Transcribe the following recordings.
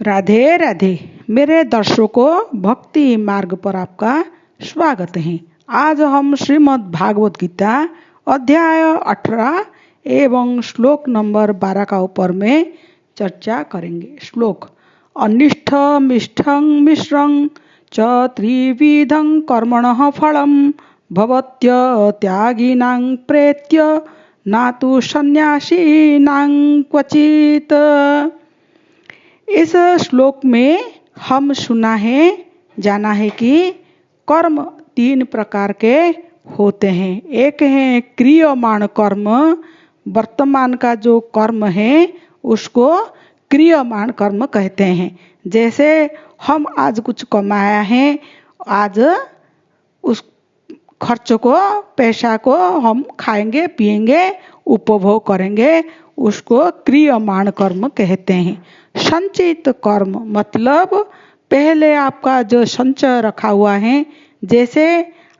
राधे राधे। मेरे दर्शकों, भक्ति मार्ग पर आपका स्वागत है। आज हम श्रीमद् भागवत गीता अध्याय 18 एवं श्लोक नंबर 12 का ऊपर में चर्चा करेंगे। श्लोक: अनिष्ठ मिष्ठं मिश्रं च त्रिविधं कर्मणः फलं भवत्य त्यागिनां प्रेत्य ना तु सन्यासीनां क्वचित्। इस श्लोक में हम जाना है कि कर्म तीन प्रकार के होते हैं। एक है क्रियमाण कर्म, वर्तमान का जो कर्म है उसको क्रियमाण कर्म कहते हैं। जैसे हम आज कुछ कमाया है, आज उस खर्च को, पैसा को हम खाएंगे, पिएंगे, उपभोग करेंगे, उसको क्रियमाण कर्म कहते हैं। संचित कर्म मतलब पहले आपका जो संचय रखा हुआ है, जैसे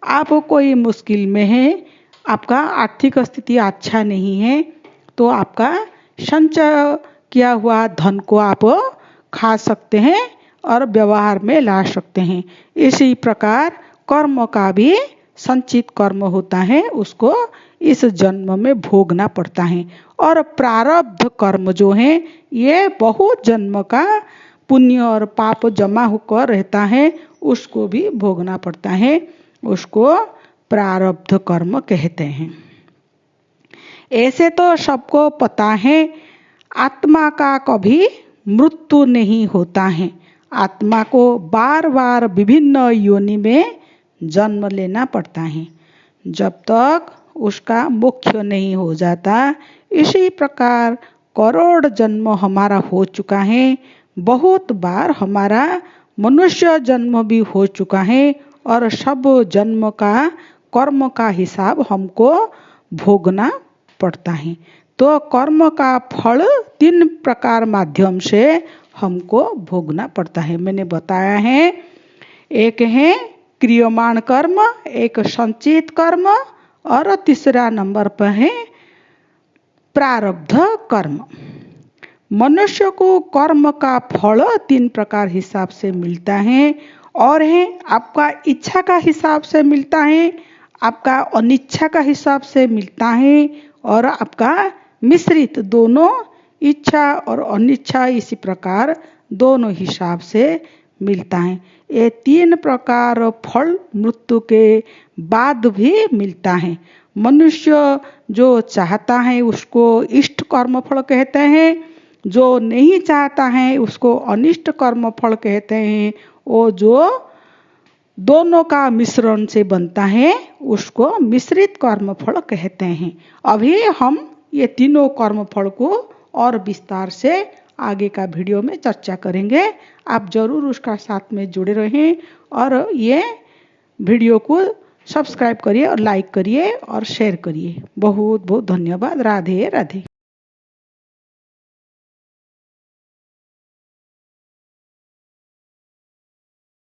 आप कोई मुश्किल में है, आपका आर्थिक स्थिति अच्छा नहीं है, तो आपका संचय किया हुआ धन को आप खा सकते हैं और व्यवहार में ला सकते हैं। इसी प्रकार कर्म का भी संचित कर्म होता है, उसको इस जन्म में भोगना पड़ता है। और प्रारब्ध कर्म जो है ये बहुत जन्म का पुण्य और पाप जमा होकर रहता है, उसको भी भोगना पड़ता है, उसको प्रारब्ध कर्म कहते हैं। ऐसे तो सबको पता है आत्मा का कभी मृत्यु नहीं होता है। आत्मा को बार बार विभिन्न योनि में जन्म लेना पड़ता है जब तक उसका मोक्ष नहीं हो जाता। इसी प्रकार करोड़ जन्म हमारा हो चुका है, बहुत बार हमारा मनुष्य जन्म भी हो चुका है, और सब जन्म का कर्म का हिसाब हमको भोगना पड़ता है। तो कर्म का फल तीन प्रकार माध्यम से हमको भोगना पड़ता है। मैंने बताया है, एक है क्रियमाण कर्म, एक संचित कर्म, और तीसरा नंबर पर है प्रारब्ध कर्म। मनुष्य को कर्म का फल तीन प्रकार हिसाब से मिलता है, और है आपका इच्छा का हिसाब से मिलता है, आपका अनिच्छा का हिसाब से मिलता है, और आपका मिश्रित दोनों इच्छा और अनिच्छा इसी प्रकार दोनों हिसाब से मिलता है। ये तीन प्रकार फल मृत्यु के बाद भी मिलता है। मनुष्य जो चाहता है उसको इष्ट कर्म फल कहते हैं, जो नहीं चाहता है उसको अनिष्ट कर्म फल कहते हैं। वो जो दोनों का मिश्रण से बनता है उसको मिश्रित कर्म फल कहते हैं। अभी हम ये तीनों कर्म फल को और विस्तार से आगे का वीडियो में चर्चा करेंगे। आप जरूर उसका साथ में जुड़े रहें, और ये वीडियो को सब्सक्राइब करिए और लाइक करिए और शेयर करिए। बहुत बहुत धन्यवाद। राधे राधे।